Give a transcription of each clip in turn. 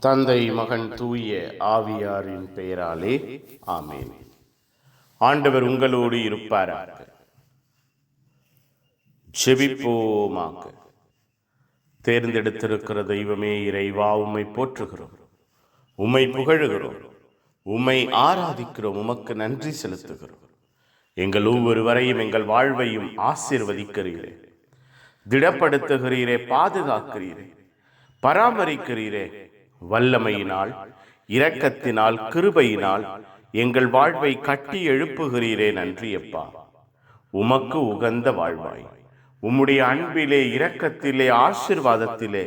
தந்தை மகன் தூய ஆவியாரின் பெயராலே ஆமென். ஆண்டவர் உங்களோடு இருப்பாராக. ஜெபிப்போமாக. தேர்ந்தெடுத்திருக்கிற தெய்வமே இறைவா, உம்மை போற்றுகிறோம், உம்மை புகழுகிறோம், உம்மை ஆராதிக்கிறோம், உமக்கு நன்றி செலுத்துகிறோம். எங்கள் ஒவ்வொருவரையும் எங்கள் வாழ்வையும் ஆசீர்வதிக்கிறீரே, திடப்படுத்துகிறீரே, பாதுகாக்கிறீரே, பராமரிக்கிறீரே. வல்லமையினால், இரக்கத்தினால், கிருபையினால் எங்கள் வாழ்வை கட்டி எழுப்புகிறீரே. நன்றி அப்பா. உமக்கு உகந்த வாழ்வாய், உம்முடைய அன்பிலே, இரக்கத்திலே, ஆசீர்வாதத்திலே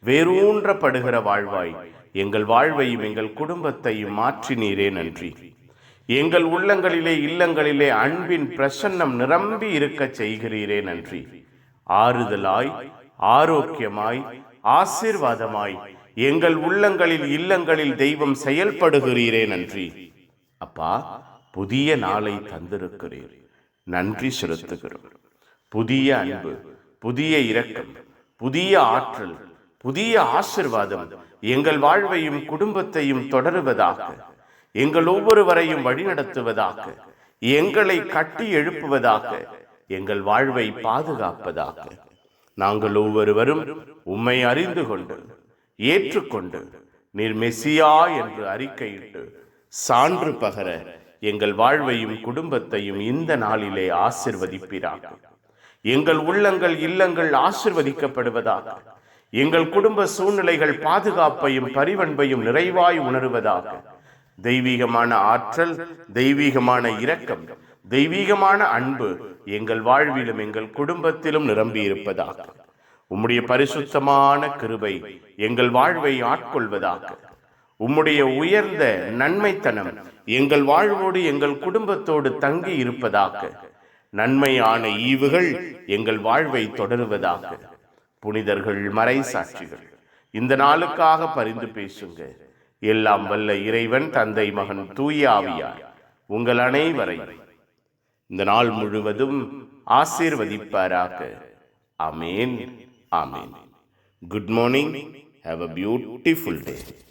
வேரூன்றப்படுகிற வாழ்வாய் எங்கள் வாழ்வையும் எங்கள் குடும்பத்தையும் மாற்றினீரே. நன்றி. எங்கள் உள்ளங்களிலே, இல்லங்களிலே அன்பின் பிரசன்னம் நிரம்பி இருக்க செய்கிறீரே. நன்றி. ஆறுதலாய், ஆரோக்கியமாய், ஆசீர்வாதமாய் எங்கள் உள்ளங்களில், இல்லங்களில் தெய்வம் செயல்படுகிறீரே. நன்றி அப்பா. புதிய நாளை தந்திருக்கிறீர், நன்றி செலுத்துகிறோம். புதிய அன்பு, புதிய இரக்கம், புதிய ஆற்றல், புதிய ஆசீர்வாதம் எங்கள் வாழ்வையும் குடும்பத்தையும் தொடருவதாக, எங்கள் ஒவ்வொருவரையும் வழிநடத்துவதாக, எங்களை கட்டி எழுப்புவதாக, எங்கள் வாழ்வை பாதுகாப்பதாக. நாங்கள் ஒவ்வொருவரும் உம்மை அறிந்து கொண்டு, ஏற்றுக்கொண்டு, நீர் மெசியா என்று அறிக்கையிட்டு சான்று பகர எங்கள் வாழ்வையும் குடும்பத்தையும் இந்த நாளிலே ஆசிர்வதிப்பீராக. எங்கள் உள்ளங்கள், இல்லங்கள் ஆசிர்வதிக்கப்படுவதாக, எங்கள் குடும்ப சூழ்நிலைகள் பாதுகாப்பையும் பரிவன்பையும் நிறைவாய் உணருவதாக. தெய்வீகமான ஆற்றல், தெய்வீகமான இரக்கம், தெய்வீகமான அன்பு எங்கள் வாழ்விலும் எங்கள் குடும்பத்திலும் நிரம்பி இருப்பதாக. உம்முடைய பரிசுத்தமான கிருபை எங்கள் வாழ்வை ஆட்கொள்வதாக. உம்முடைய உயர்ந்த நன்மைத்தனம் எங்கள் வாழ்வோடு எங்கள் குடும்பத்தோடு தங்கி இருப்பதாக. நன்மையான ஈவுகள் எங்கள் வாழ்வை தொடருவதாக. புனிதர்கள், மறை சாட்சிகள் இந்த நாளுக்காக பரிந்து பேசுங்க. எல்லாம் வல்ல இறைவன், தந்தை, மகன், தூய ஆவியார் உங்கள் அனைவரை இந்த நாள் முழுவதும் ஆசீர்வதிப்பாராக. ஆமென். Amen. Good morning. Have a beautiful day.